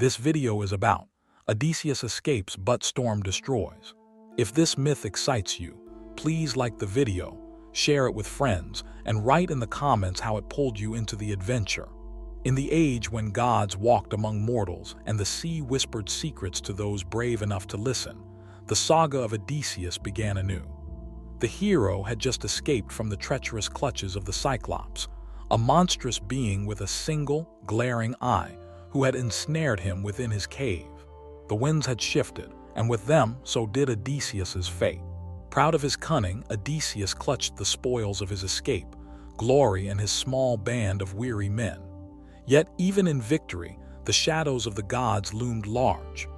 this video is about. Odysseus escapes but storm destroys. If this myth excites you, please like the video, share it with friends, and write in the comments how it pulled you into the adventure. In the age when gods walked among mortals and the sea whispered secrets to those brave enough to listen, the saga of Odysseus began anew. The hero had just escaped from the treacherous clutches of the Cyclops, a monstrous being with a single, glaring eye who had ensnared him within his cave. The winds had shifted, and with them, so did Odysseus's fate. Proud of his cunning, Odysseus clutched the spoils of his escape, glory in his small band of weary men. Yet even in victory, the shadows of the gods loomed large.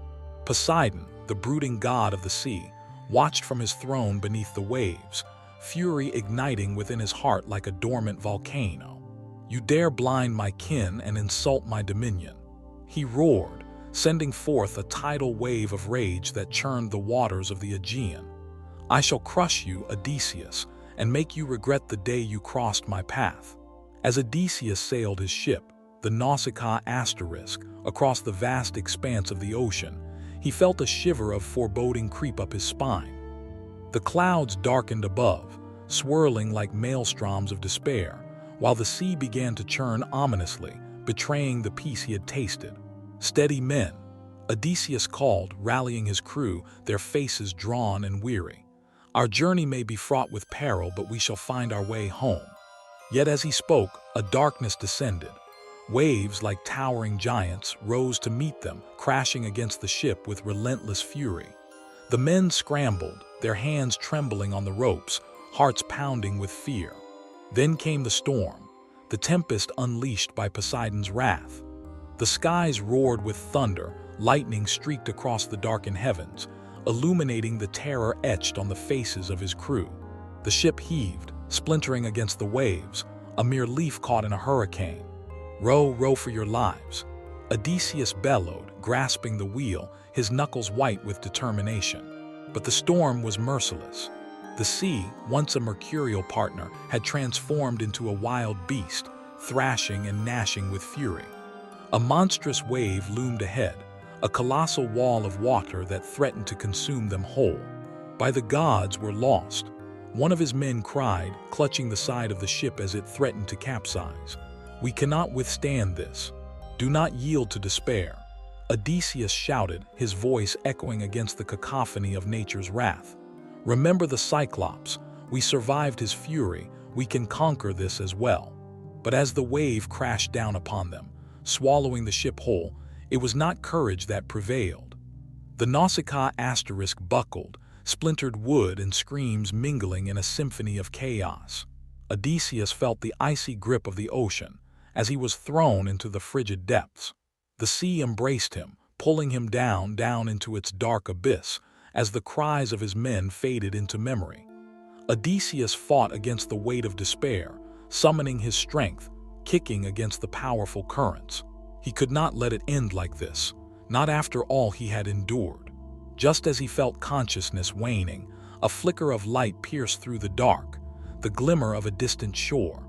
Poseidon, the brooding god of the sea, watched from his throne beneath the waves, fury igniting within his heart like a dormant volcano. "You dare blind my kin and insult my dominion," he roared, sending forth a tidal wave of rage that churned the waters of the Aegean. "I shall crush you, Odysseus, and make you regret the day you crossed my path." As Odysseus sailed his ship, the Mythica Story, across the vast expanse of the ocean, he felt a shiver of foreboding creep up his spine. The clouds darkened above, swirling like maelstroms of despair, while the sea began to churn ominously, betraying the peace he had tasted. "Steady, men," Odysseus called, rallying his crew, their faces drawn and weary. "Our journey may be fraught with peril, but we shall find our way home." Yet as he spoke, a darkness descended. Waves like towering giants rose to meet them, crashing against the ship with relentless fury. The men scrambled, their hands trembling on the ropes, hearts pounding with fear. Then came the storm, the tempest unleashed by Poseidon's wrath. The skies roared with thunder, lightning streaked across the darkened heavens, illuminating the terror etched on the faces of his crew. The ship heaved, splintering against the waves, a mere leaf caught in a hurricane. "Row, row for your lives," Odysseus bellowed, grasping the wheel, his knuckles white with determination. But the storm was merciless. The sea, once a mercurial partner, had transformed into a wild beast, thrashing and gnashing with fury. A monstrous wave loomed ahead, a colossal wall of water that threatened to consume them whole. "By the gods, we're lost," one of his men cried, clutching the side of the ship as it threatened to capsize. "We cannot withstand this. Do not yield to despair," Odysseus shouted, his voice echoing against the cacophony of nature's wrath. "Remember the Cyclops. We survived his fury. We can conquer this as well." But as the wave crashed down upon them, swallowing the ship whole, it was not courage that prevailed. The Mythica Story buckled, splintered wood and screams mingling in a symphony of chaos. Odysseus felt the icy grip of the ocean as he was thrown into the frigid depths. The sea embraced him, pulling him down into its dark abyss as the cries of his men faded into memory. Odysseus fought against the weight of despair, summoning his strength, kicking against the powerful currents. He could not let it end like this, not after all he had endured. Just as he felt consciousness waning, a flicker of light pierced through the dark, the glimmer of a distant shore.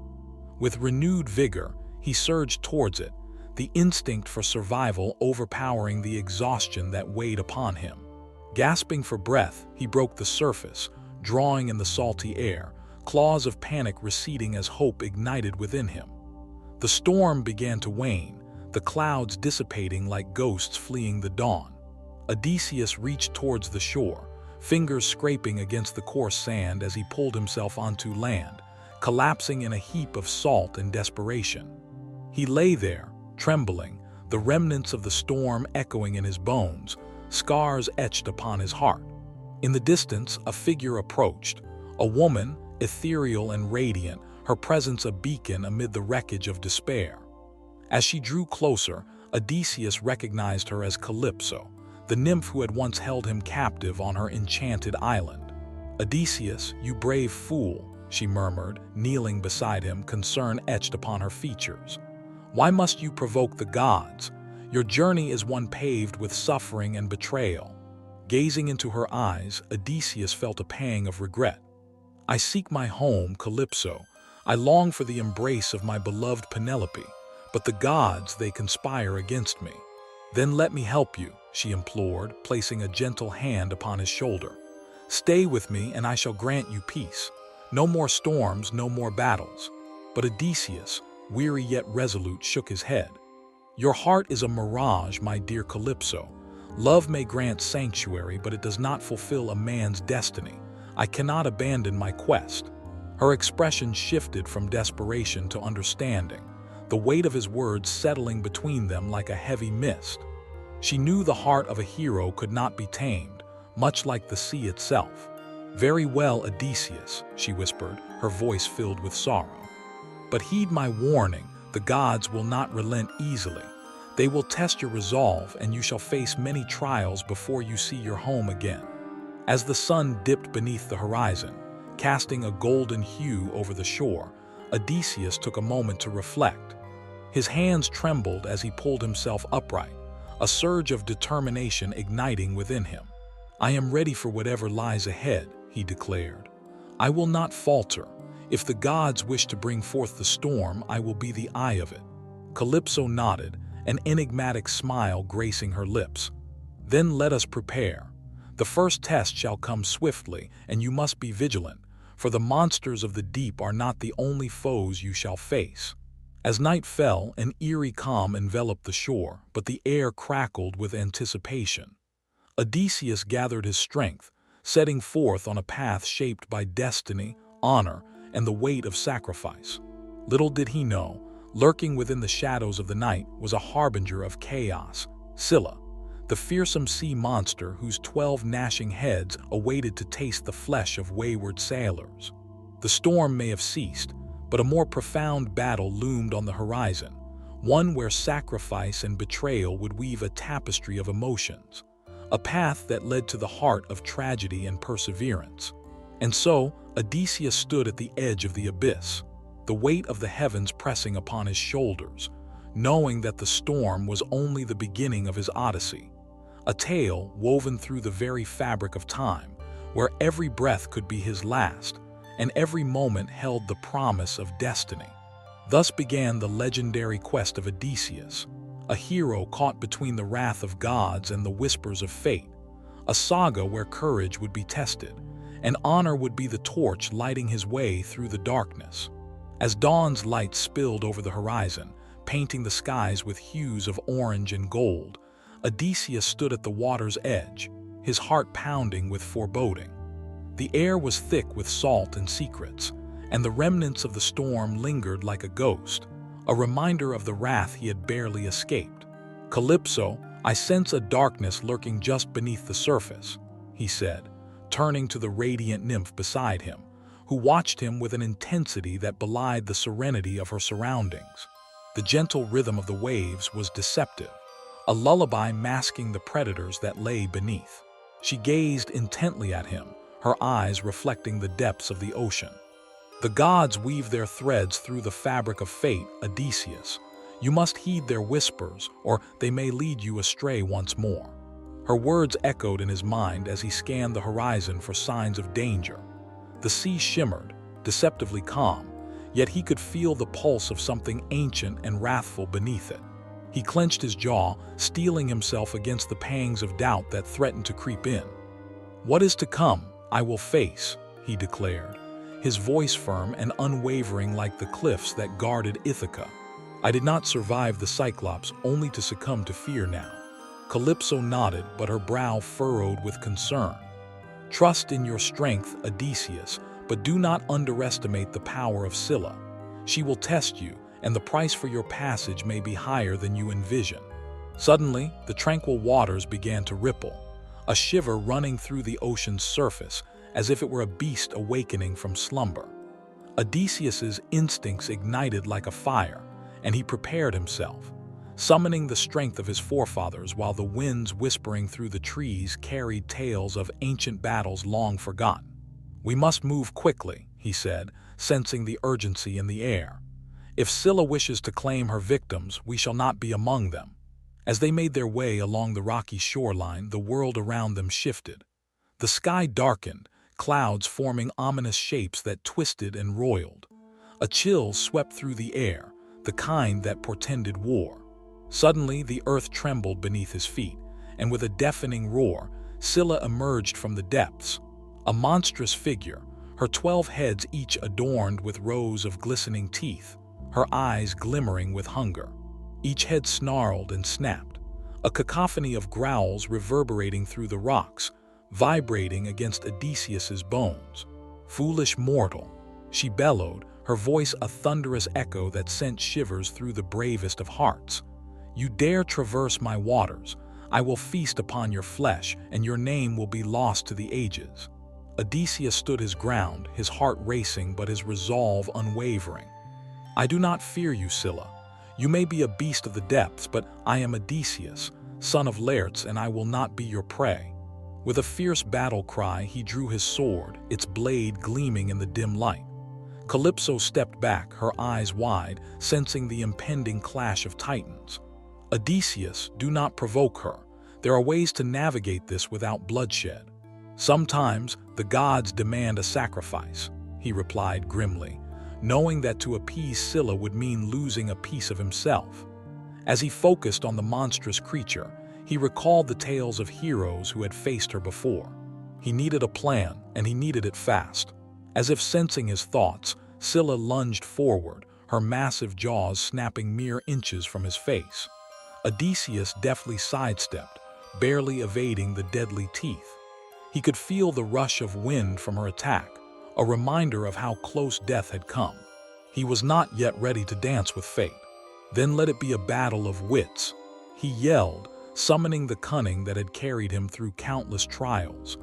With renewed vigor, he surged towards it, the instinct for survival overpowering the exhaustion that weighed upon him. Gasping for breath, he broke the surface, drawing in the salty air, claws of panic receding as hope ignited within him. The storm began to wane, the clouds dissipating like ghosts fleeing the dawn. Odysseus reached towards the shore, fingers scraping against the coarse sand as he pulled himself onto land, collapsing in a heap of salt and desperation. He lay there, trembling, the remnants of the storm echoing in his bones, scars etched upon his heart. In the distance, a figure approached, a woman, ethereal and radiant, her presence a beacon amid the wreckage of despair. As she drew closer, Odysseus recognized her as Calypso, the nymph who had once held him captive on her enchanted island. "Odysseus, you brave fool," she murmured, kneeling beside him, concern etched upon her features. "Why must you provoke the gods? Your journey is one paved with suffering and betrayal." Gazing into her eyes, Odysseus felt a pang of regret. "I seek my home, Calypso. I long for the embrace of my beloved Penelope, but the gods, they conspire against me." "Then let me help you," she implored, placing a gentle hand upon his shoulder. "Stay with me and I shall grant you peace. No more storms, no more battles." But Odysseus, weary yet resolute, shook his head. "Your heart is a mirage, my dear Calypso. Love may grant sanctuary, but it does not fulfill a man's destiny. I cannot abandon my quest." Her expression shifted from desperation to understanding, the weight of his words settling between them like a heavy mist. She knew the heart of a hero could not be tamed, much like the sea itself. "Very well, Odysseus," she whispered, her voice filled with sorrow. "But heed my warning, the gods will not relent easily. They will test your resolve, and you shall face many trials before you see your home again." As the sun dipped beneath the horizon, casting a golden hue over the shore, Odysseus took a moment to reflect. His hands trembled as he pulled himself upright, a surge of determination igniting within him. "I am ready for whatever lies ahead," he declared. "I will not falter. If the gods wish to bring forth the storm, I will be the eye of it." Calypso nodded, an enigmatic smile gracing her lips. "Then let us prepare. The first test shall come swiftly, and you must be vigilant, for the monsters of the deep are not the only foes you shall face." As night fell, an eerie calm enveloped the shore, but the air crackled with anticipation. Odysseus gathered his strength, setting forth on a path shaped by destiny, honor, and the weight of sacrifice. Little did he know, lurking within the shadows of the night was a harbinger of chaos, Scylla, the fearsome sea monster whose 12 gnashing heads awaited to taste the flesh of wayward sailors. The storm may have ceased, but a more profound battle loomed on the horizon, one where sacrifice and betrayal would weave a tapestry of emotions, a path that led to the heart of tragedy and perseverance. And so, Odysseus stood at the edge of the abyss, the weight of the heavens pressing upon his shoulders, knowing that the storm was only the beginning of his odyssey, a tale woven through the very fabric of time, where every breath could be his last, and every moment held the promise of destiny. Thus began the legendary quest of Odysseus, a hero caught between the wrath of gods and the whispers of fate, a saga where courage would be tested, and honor would be the torch lighting his way through the darkness. As dawn's light spilled over the horizon, painting the skies with hues of orange and gold, Odysseus stood at the water's edge, his heart pounding with foreboding. The air was thick with salt and secrets, and the remnants of the storm lingered like a ghost, a reminder of the wrath he had barely escaped. "Calypso, I sense a darkness lurking just beneath the surface," he said, turning to the radiant nymph beside him, who watched him with an intensity that belied the serenity of her surroundings. The gentle rhythm of the waves was deceptive, a lullaby masking the predators that lay beneath. She gazed intently at him, her eyes reflecting the depths of the ocean. "The gods weave their threads through the fabric of fate, Odysseus. You must heed their whispers, or they may lead you astray once more." Her words echoed in his mind as he scanned the horizon for signs of danger. The sea shimmered, deceptively calm, yet he could feel the pulse of something ancient and wrathful beneath it. He clenched his jaw, steeling himself against the pangs of doubt that threatened to creep in. "What is to come, I will face," he declared, his voice firm and unwavering like the cliffs that guarded Ithaca. "I did not survive the Cyclops only to succumb to fear now." Calypso nodded, but her brow furrowed with concern. "Trust in your strength, Odysseus, but do not underestimate the power of Scylla. She will test you, and the price for your passage may be higher than you envision." Suddenly, the tranquil waters began to ripple, a shiver running through the ocean's surface, as if it were a beast awakening from slumber. Odysseus's instincts ignited like a fire, and he prepared himself, summoning the strength of his forefathers while the winds whispering through the trees carried tales of ancient battles long forgotten. "We must move quickly," he said, sensing the urgency in the air. "If Scylla wishes to claim her victims, we shall not be among them." As they made their way along the rocky shoreline, the world around them shifted. The sky darkened, clouds forming ominous shapes that twisted and roiled. A chill swept through the air, the kind that portended war. Suddenly, the earth trembled beneath his feet, and with a deafening roar, Scylla emerged from the depths. A monstrous figure, her 12 heads each adorned with rows of glistening teeth, her eyes glimmering with hunger. Each head snarled and snapped, a cacophony of growls reverberating through the rocks, vibrating against Odysseus's bones. "Foolish mortal," she bellowed, her voice a thunderous echo that sent shivers through the bravest of hearts. "You dare traverse my waters, I will feast upon your flesh, and your name will be lost to the ages." Odysseus stood his ground, his heart racing but his resolve unwavering. "I do not fear you, Scylla. You may be a beast of the depths, but I am Odysseus, son of Laertes, and I will not be your prey." With a fierce battle cry, he drew his sword, its blade gleaming in the dim light. Calypso stepped back, her eyes wide, sensing the impending clash of titans. "Odysseus, do not provoke her. There are ways to navigate this without bloodshed." "Sometimes the gods demand a sacrifice," he replied grimly, knowing that to appease Scylla would mean losing a piece of himself. As he focused on the monstrous creature, he recalled the tales of heroes who had faced her before. He needed a plan, and he needed it fast. As if sensing his thoughts, Scylla lunged forward, her massive jaws snapping mere inches from his face. Odysseus deftly sidestepped, barely evading the deadly teeth. He could feel the rush of wind from her attack, a reminder of how close death had come. He was not yet ready to dance with fate. "Then let it be a battle of wits," he yelled, summoning the cunning that had carried him through countless trials.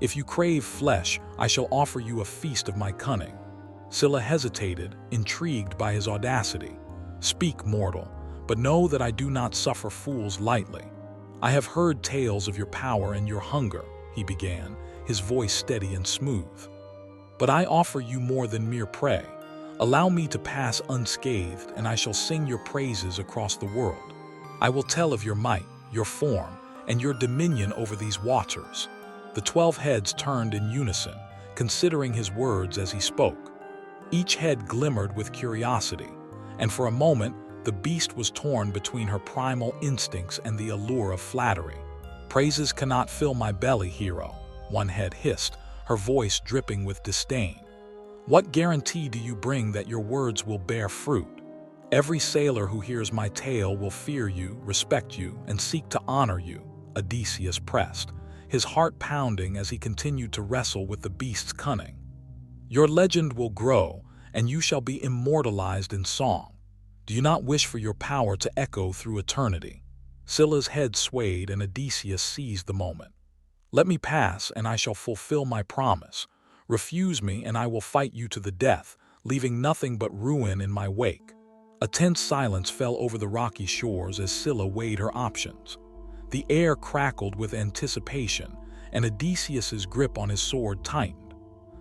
"If you crave flesh, I shall offer you a feast of my cunning." Scylla hesitated, intrigued by his audacity. "Speak, mortal, but know that I do not suffer fools lightly." "I have heard tales of your power and your hunger," he began, his voice steady and smooth. "But I offer you more than mere prey. Allow me to pass unscathed, and I shall sing your praises across the world. I will tell of your might, your form, and your dominion over these waters." The 12 heads turned in unison, considering his words as he spoke. Each head glimmered with curiosity, and for a moment, the beast was torn between her primal instincts and the allure of flattery. "Praises cannot fill my belly, hero," one head hissed, her voice dripping with disdain. "What guarantee do you bring that your words will bear fruit? Every sailor who hears my tale will fear you, respect you, and seek to honor you," Odysseus pressed, his heart pounding as he continued to wrestle with the beast's cunning. "Your legend will grow, and you shall be immortalized in song. Do you not wish for your power to echo through eternity?" Scylla's head swayed, and Odysseus seized the moment. "Let me pass, and I shall fulfill my promise. Refuse me, and I will fight you to the death, leaving nothing but ruin in my wake." A tense silence fell over the rocky shores as Scylla weighed her options. The air crackled with anticipation, and Odysseus's grip on his sword tightened.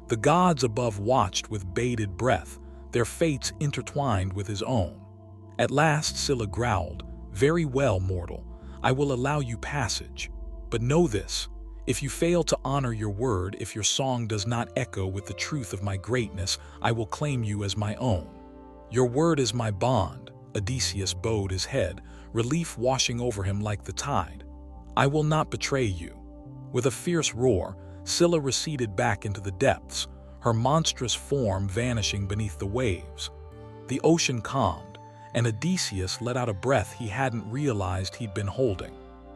The gods above watched with bated breath, their fates intertwined with his own. At last Scylla growled, "Very well, mortal, I will allow you passage. But know this, if you fail to honor your word, if your song does not echo with the truth of my greatness, I will claim you as my own. Your word is my bond." Odysseus bowed his head, relief washing over him like the tide. "I will not betray you." With a fierce roar, Scylla receded back into the depths, her monstrous form vanishing beneath the waves. The ocean calmed, and Odysseus let out a breath he hadn't realized he'd been holding.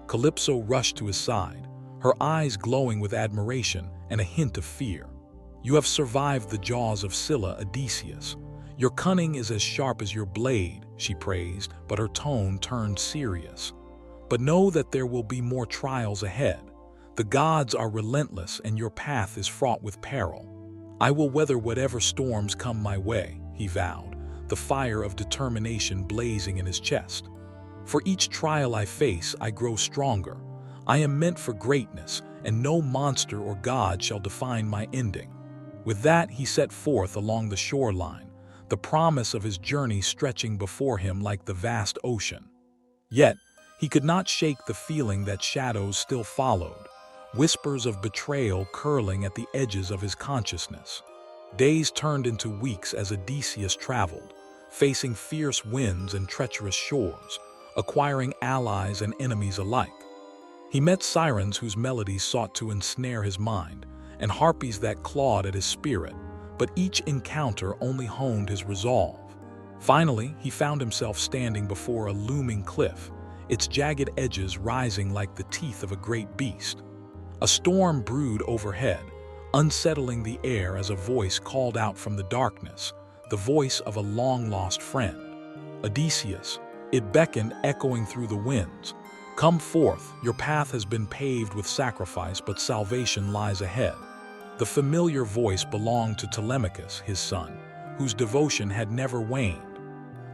Calypso rushed to his side, her eyes glowing with admiration and a hint of fear. "You have survived the jaws of Scylla, Odysseus. Your cunning is as sharp as your blade," she praised, but her tone turned serious. "But know that there will be more trials ahead. The gods are relentless, and your path is fraught with peril." "I will weather whatever storms come my way," he vowed, the fire of determination blazing in his chest. "For each trial I face, I grow stronger. I am meant for greatness, and no monster or god shall define my ending." With that, he set forth along the shoreline, the promise of his journey stretching before him like the vast ocean. Yet, he could not shake the feeling that shadows still followed, whispers of betrayal curling at the edges of his consciousness. Days turned into weeks as Odysseus traveled, facing fierce winds and treacherous shores, acquiring allies and enemies alike. He met sirens whose melodies sought to ensnare his mind, and harpies that clawed at his spirit, but each encounter only honed his resolve. Finally, he found himself standing before a looming cliff, its jagged edges rising like the teeth of a great beast. A storm brewed overhead, unsettling the air as a voice called out from the darkness, the voice of a long-lost friend. Odysseus, it beckoned, echoing through the winds. Come forth, your path has been paved with sacrifice, but salvation lies ahead. The familiar voice belonged to Telemachus, his son, whose devotion had never waned.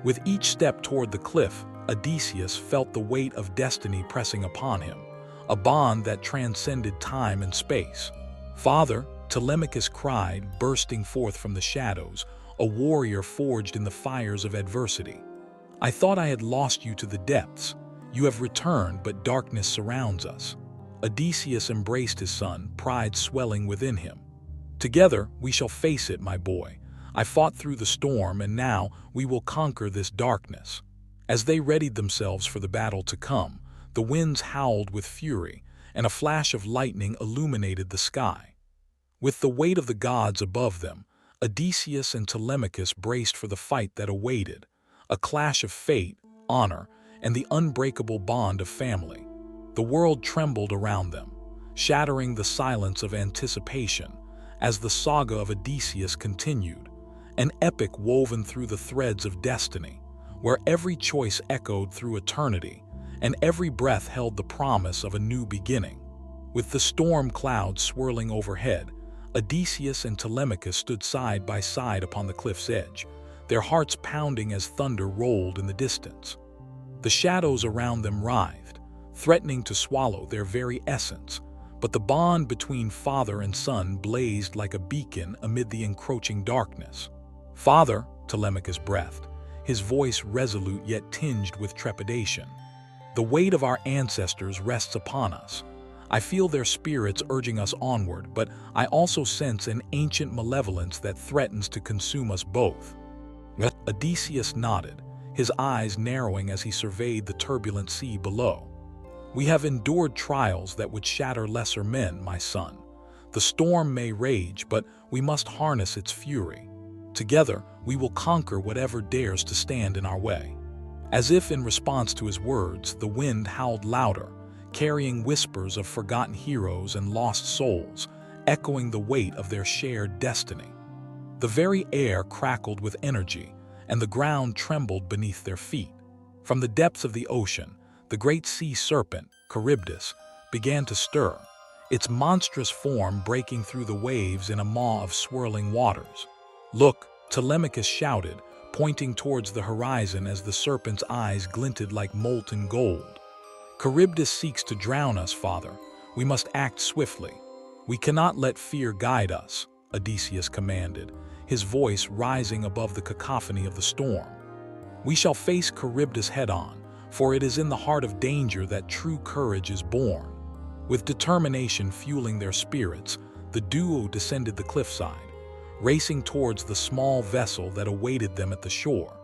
With each step toward the cliff, Odysseus felt the weight of destiny pressing upon him, a bond that transcended time and space. "Father," Telemachus cried, bursting forth from the shadows, a warrior forged in the fires of adversity. "I thought I had lost you to the depths. You have returned, but darkness surrounds us." Odysseus embraced his son, pride swelling within him. "Together we shall face it, my boy. I fought through the storm, and now we will conquer this darkness." As they readied themselves for the battle to come, the winds howled with fury, and a flash of lightning illuminated the sky. With the weight of the gods above them, Odysseus and Telemachus braced for the fight that awaited, a clash of fate, honor, and the unbreakable bond of family. The world trembled around them, shattering the silence of anticipation as the saga of Odysseus continued, an epic woven through the threads of destiny, where every choice echoed through eternity and every breath held the promise of a new beginning. With the storm clouds swirling overhead, Odysseus and Telemachus stood side by side upon the cliff's edge, their hearts pounding as thunder rolled in the distance. The shadows around them writhed, threatening to swallow their very essence, but the bond between father and son blazed like a beacon amid the encroaching darkness. "Father," Telemachus breathed, his voice resolute yet tinged with trepidation, "the weight of our ancestors rests upon us. I feel their spirits urging us onward, but I also sense an ancient malevolence that threatens to consume us both." Odysseus nodded, his eyes narrowing as he surveyed the turbulent sea below. "We have endured trials that would shatter lesser men, my son. The storm may rage, but we must harness its fury. Together, we will conquer whatever dares to stand in our way." As if in response to his words, the wind howled louder, carrying whispers of forgotten heroes and lost souls, echoing the weight of their shared destiny. The very air crackled with energy, and the ground trembled beneath their feet. From the depths of the ocean, the great sea serpent, Charybdis, began to stir, its monstrous form breaking through the waves in a maw of swirling waters. "Look," Telemachus shouted, pointing towards the horizon as the serpent's eyes glinted like molten gold. "Charybdis seeks to drown us, father. We must act swiftly. We cannot let fear guide us," Odysseus commanded, his voice rising above the cacophony of the storm. "We shall face Charybdis head-on, for it is in the heart of danger that true courage is born." With determination fueling their spirits, the duo descended the cliffside, racing towards the small vessel that awaited them at the shore.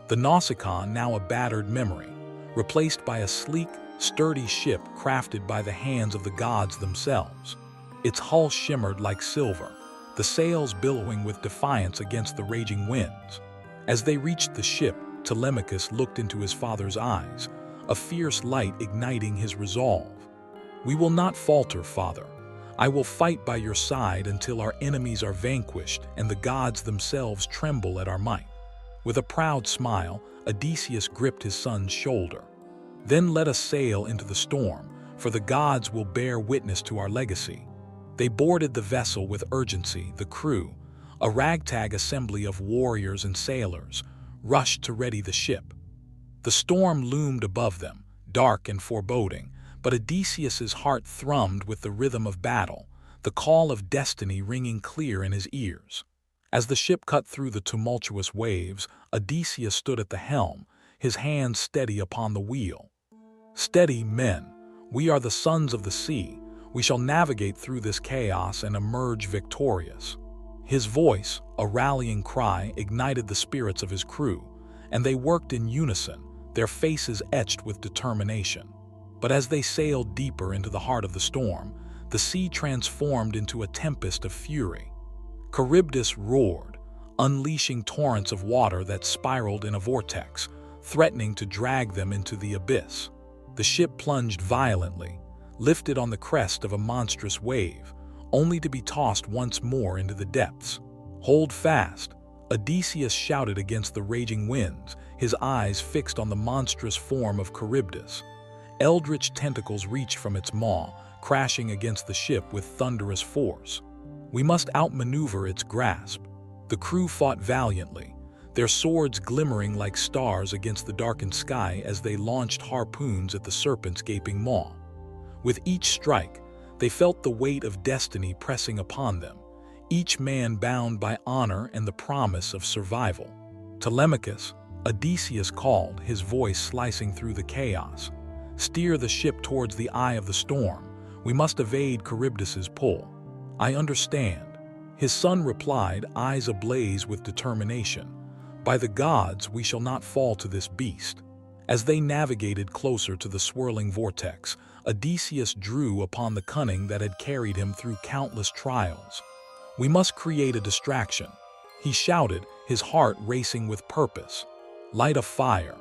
The Nausicaa, now a battered memory, replaced by a sleek, sturdy ship crafted by the hands of the gods themselves. Its hull shimmered like silver, the sails billowing with defiance against the raging winds. As they reached the ship, Telemachus looked into his father's eyes, a fierce light igniting his resolve. "We will not falter, father. I will fight by your side until our enemies are vanquished and the gods themselves tremble at our might." With a proud smile, Odysseus gripped his son's shoulder. "Then let us sail into the storm, for the gods will bear witness to our legacy." They boarded the vessel with urgency. The crew, a ragtag assembly of warriors and sailors, rushed to ready the ship. The storm loomed above them, dark and foreboding, but Odysseus's heart thrummed with the rhythm of battle, the call of destiny ringing clear in his ears. As the ship cut through the tumultuous waves, Odysseus stood at the helm, his hands steady upon the wheel. "Steady, men. We are the sons of the sea. We shall navigate through this chaos and emerge victorious." His voice, a rallying cry, ignited the spirits of his crew, and they worked in unison, their faces etched with determination. But as they sailed deeper into the heart of the storm, the sea transformed into a tempest of fury. Charybdis roared, unleashing torrents of water that spiraled in a vortex, threatening to drag them into the abyss. The ship plunged violently, lifted on the crest of a monstrous wave, only to be tossed once more into the depths. "Hold fast!" Odysseus shouted against the raging winds, his eyes fixed on the monstrous form of Charybdis. Eldritch tentacles reached from its maw, crashing against the ship with thunderous force. "We must outmaneuver its grasp." The crew fought valiantly, their swords glimmering like stars against the darkened sky as they launched harpoons at the serpent's gaping maw. With each strike, they felt the weight of destiny pressing upon them, each man bound by honor and the promise of survival. "Telemachus," Odysseus called, his voice slicing through the chaos. "Steer the ship towards the eye of the storm. We must evade Charybdis's pull." "I understand," his son replied, eyes ablaze with determination. "By the gods, we shall not fall to this beast." As they navigated closer to the swirling vortex, Odysseus drew upon the cunning that had carried him through countless trials. "We must create a distraction," he shouted, his heart racing with purpose. "Light a fire.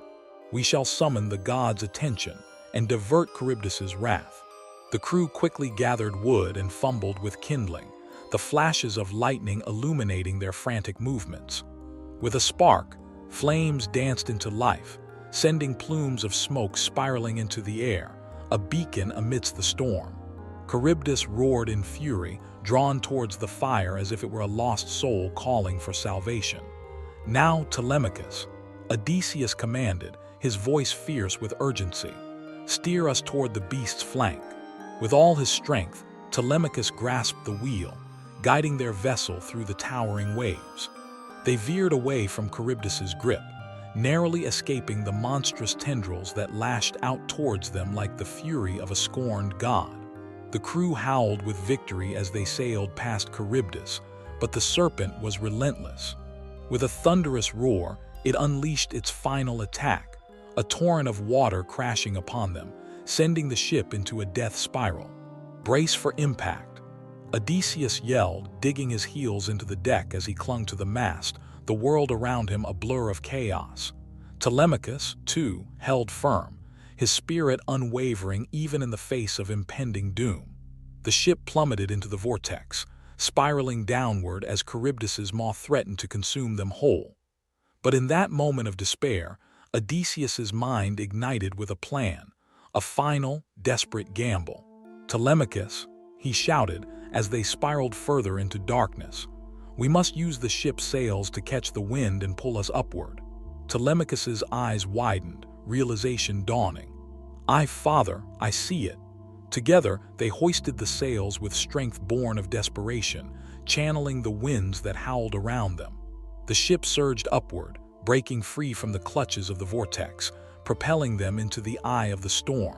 We shall summon the gods' attention and divert Charybdis's wrath." The crew quickly gathered wood and fumbled with kindling, the flashes of lightning illuminating their frantic movements. With a spark, flames danced into life, sending plumes of smoke spiraling into the air, a beacon amidst the storm. Charybdis roared in fury, drawn towards the fire as if it were a lost soul calling for salvation. "Now, Telemachus," Odysseus commanded, his voice fierce with urgency. "Steer us toward the beast's flank." With all his strength, Telemachus grasped the wheel, guiding their vessel through the towering waves. They veered away from Charybdis's grip, narrowly escaping the monstrous tendrils that lashed out towards them like the fury of a scorned god. The crew howled with victory as they sailed past Charybdis, but the serpent was relentless. With a thunderous roar, it unleashed its final attack, a torrent of water crashing upon them, sending the ship into a death spiral. "Brace for impact," Odysseus yelled, digging his heels into the deck as he clung to the mast, the world around him a blur of chaos. Telemachus, too, held firm, his spirit unwavering even in the face of impending doom. The ship plummeted into the vortex, spiraling downward as Charybdis's maw threatened to consume them whole. But in that moment of despair, Odysseus's mind ignited with a plan, a final, desperate gamble. "Telemachus," he shouted as they spiraled further into darkness. "We must use the ship's sails to catch the wind and pull us upward." Telemachus's eyes widened, realization dawning. "Aye, father, I see it." Together, they hoisted the sails with strength born of desperation, channeling the winds that howled around them. The ship surged upward, breaking free from the clutches of the vortex, propelling them into the eye of the storm.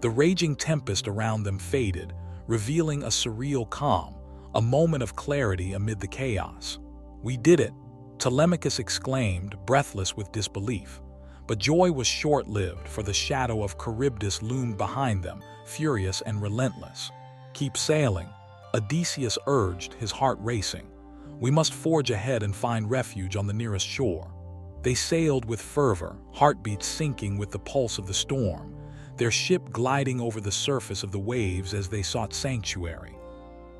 The raging tempest around them faded, revealing a surreal calm, a moment of clarity amid the chaos. "We did it," Telemachus exclaimed, breathless with disbelief. But joy was short-lived, for the shadow of Charybdis loomed behind them, furious and relentless. "Keep sailing," Odysseus urged, his heart racing. "We must forge ahead and find refuge on the nearest shore." They sailed with fervor, heartbeats syncing with the pulse of the storm, their ship gliding over the surface of the waves as they sought sanctuary.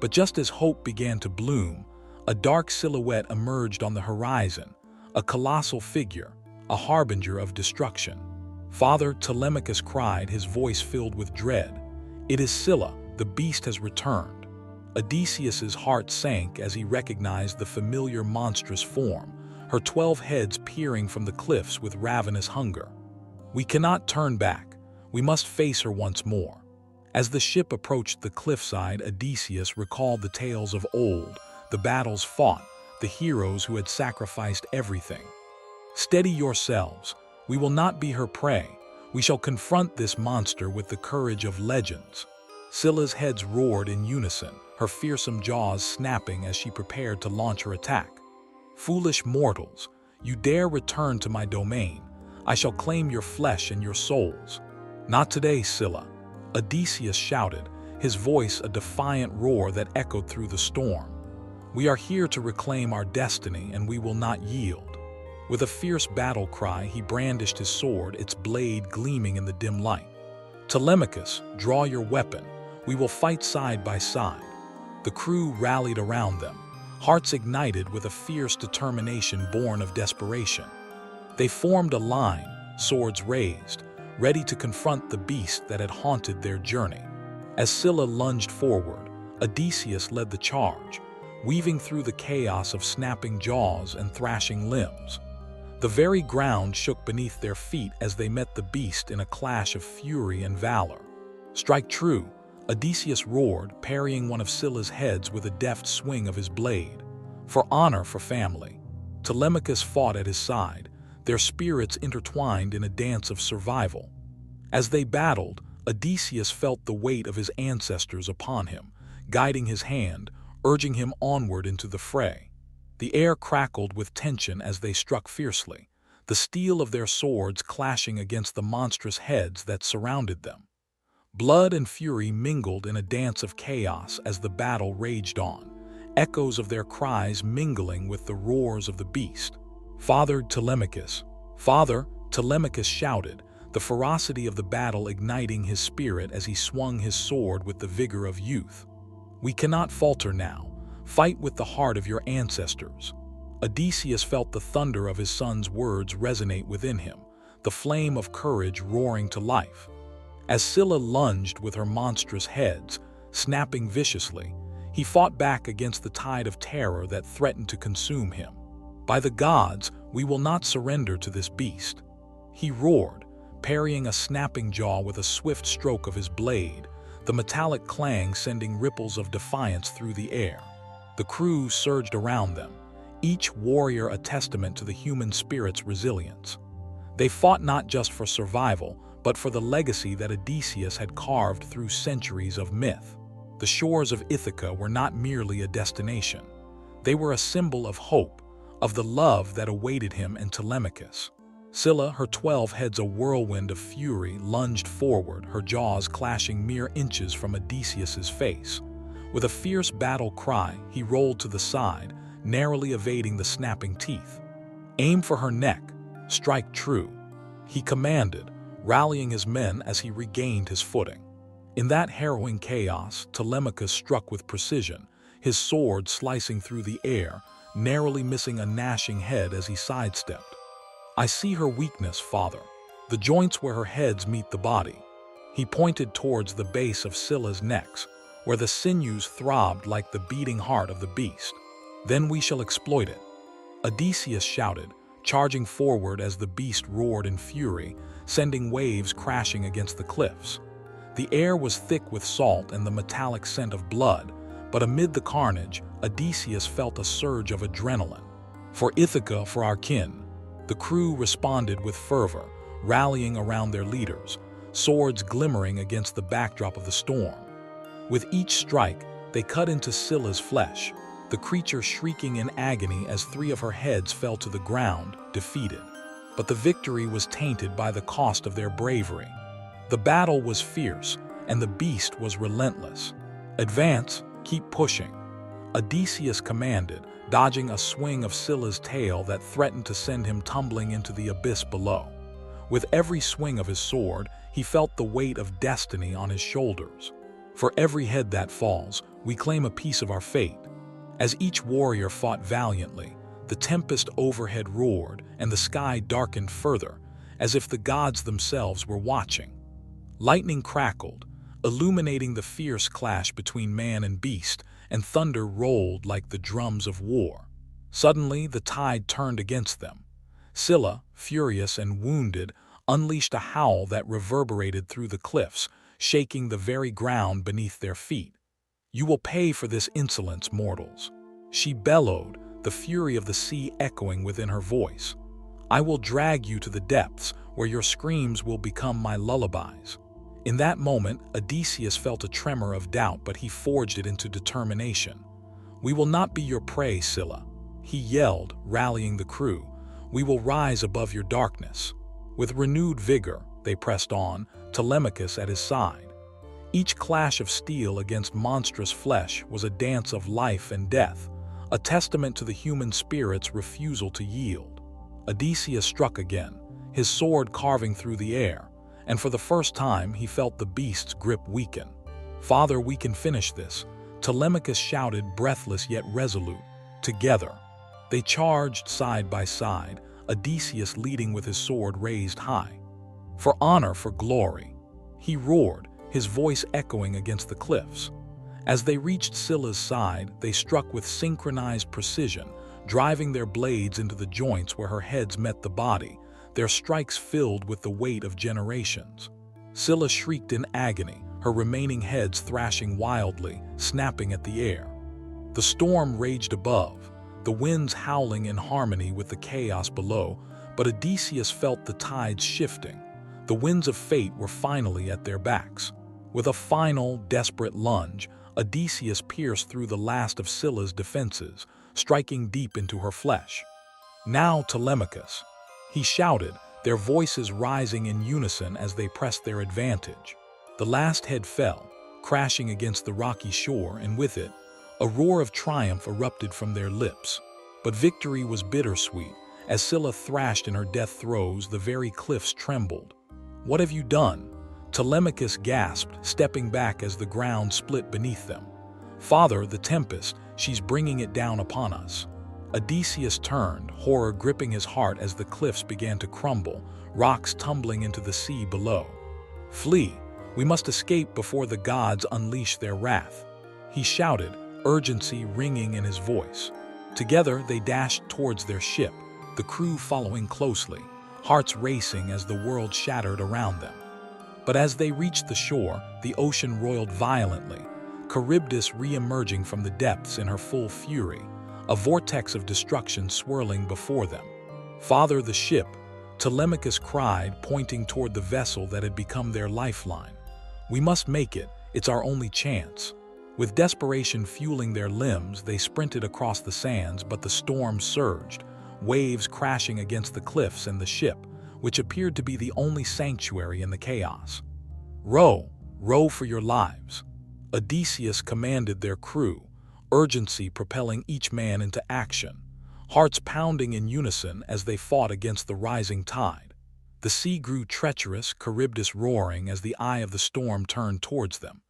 But just as hope began to bloom, a dark silhouette emerged on the horizon, a colossal figure, a harbinger of destruction. "Father," Telemachus cried, his voice filled with dread. "It is Scylla, the beast has returned." Odysseus's heart sank as he recognized the familiar monstrous form, her 12 heads peering from the cliffs with ravenous hunger. "We cannot turn back. We must face her once more." As the ship approached the cliffside, Odysseus recalled the tales of old, the battles fought, the heroes who had sacrificed everything. "Steady yourselves. We will not be her prey. We shall confront this monster with the courage of legends." Scylla's heads roared in unison, her fearsome jaws snapping as she prepared to launch her attack. "Foolish mortals, you dare return to my domain. I shall claim your flesh and your souls." "Not today, Scylla," Odysseus shouted, his voice a defiant roar that echoed through the storm. "We are here to reclaim our destiny, and we will not yield." With a fierce battle cry, he brandished his sword, its blade gleaming in the dim light. "Telemachus, draw your weapon. We will fight side by side." The crew rallied around them, hearts ignited with a fierce determination born of desperation. They formed a line, swords raised, ready to confront the beast that had haunted their journey. As Scylla lunged forward, Odysseus led the charge, weaving through the chaos of snapping jaws and thrashing limbs. The very ground shook beneath their feet as they met the beast in a clash of fury and valor. "Strike true," Odysseus roared, parrying one of Scylla's heads with a deft swing of his blade. "For honor, for family." Telemachus fought at his side, their spirits intertwined in a dance of survival. As they battled, Odysseus felt the weight of his ancestors upon him, guiding his hand, urging him onward into the fray. The air crackled with tension as they struck fiercely, the steel of their swords clashing against the monstrous heads that surrounded them. Blood and fury mingled in a dance of chaos as the battle raged on, echoes of their cries mingling with the roars of the beast. "Father Telemachus! Father!" Telemachus shouted, the ferocity of the battle igniting his spirit as he swung his sword with the vigor of youth. "We cannot falter now. Fight with the heart of your ancestors." Odysseus felt the thunder of his son's words resonate within him, the flame of courage roaring to life. As Scylla lunged with her monstrous heads, snapping viciously, he fought back against the tide of terror that threatened to consume him. "By the gods, we will not surrender to this beast." He roared, parrying a snapping jaw with a swift stroke of his blade, the metallic clang sending ripples of defiance through the air. The crew surged around them, each warrior a testament to the human spirit's resilience. They fought not just for survival, but for the legacy that Odysseus had carved through centuries of myth. The shores of Ithaca were not merely a destination. They were a symbol of hope, of the love that awaited him and Telemachus. Scylla, her 12 heads a whirlwind of fury, lunged forward, her jaws clashing mere inches from Odysseus's face. With a fierce battle cry, he rolled to the side, narrowly evading the snapping teeth. "Aim for her neck, strike true," he commanded, rallying his men as he regained his footing. In that harrowing chaos, Telemachus struck with precision, his sword slicing through the air, narrowly missing a gnashing head as he sidestepped. "I see her weakness, father, the joints where her heads meet the body." He pointed towards the base of Scylla's neck, where the sinews throbbed like the beating heart of the beast. "Then we shall exploit it," Odysseus shouted, charging forward as the beast roared in fury, sending waves crashing against the cliffs. The air was thick with salt and the metallic scent of blood, but amid the carnage, Odysseus felt a surge of adrenaline. "For Ithaca, for our kin." The crew responded with fervor, rallying around their leaders, swords glimmering against the backdrop of the storm. With each strike, they cut into Scylla's flesh, the creature shrieking in agony as 3 of her heads fell to the ground, defeated. But the victory was tainted by the cost of their bravery. The battle was fierce, and the beast was relentless. "Advance, keep pushing," Odysseus commanded, dodging a swing of Scylla's tail that threatened to send him tumbling into the abyss below. With every swing of his sword, he felt the weight of destiny on his shoulders. "For every head that falls, we claim a piece of our fate." As each warrior fought valiantly, the tempest overhead roared and the sky darkened further, as if the gods themselves were watching. Lightning crackled, illuminating the fierce clash between man and beast, and thunder rolled like the drums of war. Suddenly, the tide turned against them. Scylla, furious and wounded, unleashed a howl that reverberated through the cliffs, shaking the very ground beneath their feet. "You will pay for this insolence, mortals," she bellowed, the fury of the sea echoing within her voice. "I will drag you to the depths, where your screams will become my lullabies." In that moment, Odysseus felt a tremor of doubt, but he forged it into determination. "We will not be your prey, Scylla," he yelled, rallying the crew. "We will rise above your darkness. With renewed vigor, they pressed on, Telemachus at his side. Each clash of steel against monstrous flesh was a dance of life and death, a testament to the human spirit's refusal to yield. Odysseus struck again, his sword carving through the air, and for the first time he felt the beast's grip weaken. "Father, we can finish this," Telemachus shouted, breathless yet resolute. Together, they charged side by side, Odysseus leading with his sword raised high. "For honor, for glory," he roared, his voice echoing against the cliffs. As they reached Scylla's side, they struck with synchronized precision, driving their blades into the joints where her heads met the body, their strikes filled with the weight of generations. Scylla shrieked in agony, her remaining heads thrashing wildly, snapping at the air. The storm raged above, the winds howling in harmony with the chaos below, but Odysseus felt the tides shifting. The winds of fate were finally at their backs. With a final, desperate lunge, Odysseus pierced through the last of Scylla's defenses, striking deep into her flesh. "Now, Telemachus," he shouted, their voices rising in unison as they pressed their advantage. The last head fell, crashing against the rocky shore, and with it, a roar of triumph erupted from their lips. But victory was bittersweet. As Scylla thrashed in her death throes, the very cliffs trembled. "What have you done?" Telemachus gasped, stepping back as the ground split beneath them. "Father, the tempest, she's bringing it down upon us." Odysseus turned, horror gripping his heart as the cliffs began to crumble, rocks tumbling into the sea below. "Flee! We must escape before the gods unleash their wrath," he shouted, urgency ringing in his voice. Together they dashed towards their ship, the crew following closely, hearts racing as the world shattered around them. But as they reached the shore, the ocean roiled violently, Charybdis re-emerging from the depths in her full fury, a vortex of destruction swirling before them. "Father, the ship," Telemachus cried, pointing toward the vessel that had become their lifeline. "We must make it, it's our only chance." With desperation fueling their limbs, they sprinted across the sands, but the storm surged, waves crashing against the cliffs and the ship, which appeared to be the only sanctuary in the chaos. "Row, row for your lives," Odysseus commanded their crew, urgency propelling each man into action, hearts pounding in unison as they fought against the rising tide. The sea grew treacherous, Charybdis roaring as the eye of the storm turned towards them.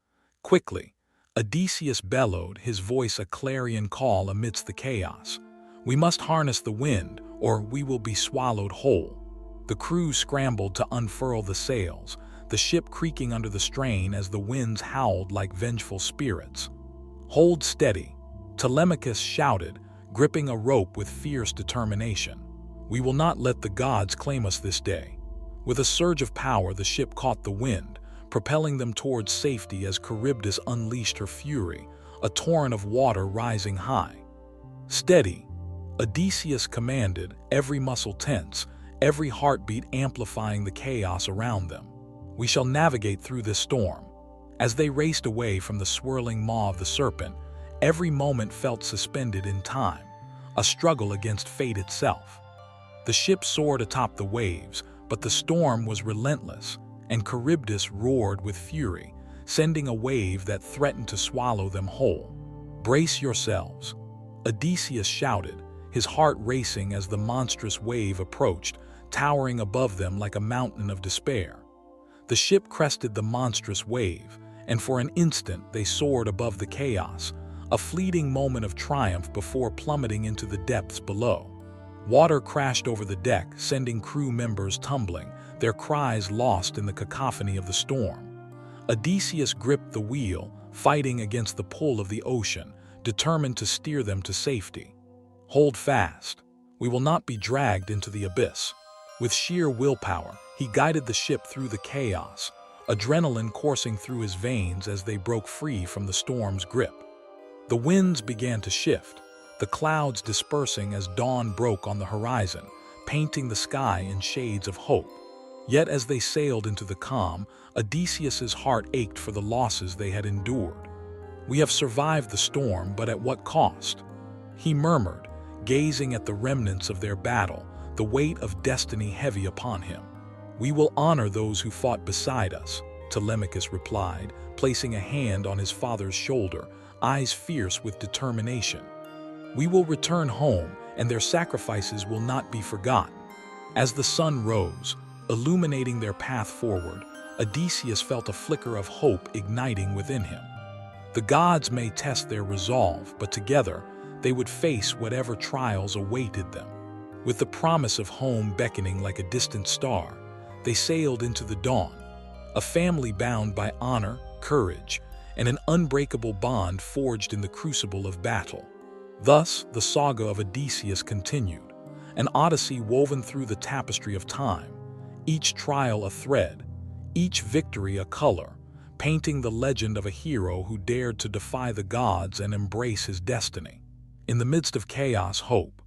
Quickly, Odysseus bellowed, his voice a clarion call amidst the chaos. "We must harness the wind, or we will be swallowed whole." The crew scrambled to unfurl the sails, the ship creaking under the strain as the winds howled like vengeful spirits. "Hold steady," Telemachus shouted, gripping a rope with fierce determination. "We will not let the gods claim us this day." With a surge of power, the ship caught the wind, propelling them towards safety as Charybdis unleashed her fury, a torrent of water rising high. "Steady," Odysseus commanded, every muscle tense, every heartbeat amplifying the chaos around them. "We shall navigate through this storm." As they raced away from the swirling maw of the serpent, every moment felt suspended in time, a struggle against fate itself. The ship soared atop the waves, but the storm was relentless, and Charybdis roared with fury, sending a wave that threatened to swallow them whole. "Brace yourselves," Odysseus shouted, his heart racing as the monstrous wave approached, towering above them like a mountain of despair. The ship crested the monstrous wave, and for an instant they soared above the chaos, a fleeting moment of triumph before plummeting into the depths below. Water crashed over the deck, sending crew members tumbling, their cries lost in the cacophony of the storm. Odysseus gripped the wheel, fighting against the pull of the ocean, determined to steer them to safety. "Hold fast. We will not be dragged into the abyss." With sheer willpower, he guided the ship through the chaos, adrenaline coursing through his veins as they broke free from the storm's grip. The winds began to shift, the clouds dispersing as dawn broke on the horizon, painting the sky in shades of hope. Yet as they sailed into the calm, Odysseus's heart ached for the losses they had endured. "We have survived the storm, but at what cost?" he murmured, gazing at the remnants of their battle, the weight of destiny heavy upon him. "We will honor those who fought beside us," Telemachus replied, placing a hand on his father's shoulder, eyes fierce with determination. "We will return home, and their sacrifices will not be forgotten." As the sun rose, illuminating their path forward, Odysseus felt a flicker of hope igniting within him. The gods may test their resolve, but together they would face whatever trials awaited them. With the promise of home beckoning like a distant star, they sailed into the dawn, a family bound by honor, courage, and an unbreakable bond forged in the crucible of battle. Thus, the saga of Odysseus continued, an odyssey woven through the tapestry of time, each trial a thread, each victory a color, painting the legend of a hero who dared to defy the gods and embrace his destiny. In the midst of chaos, hope,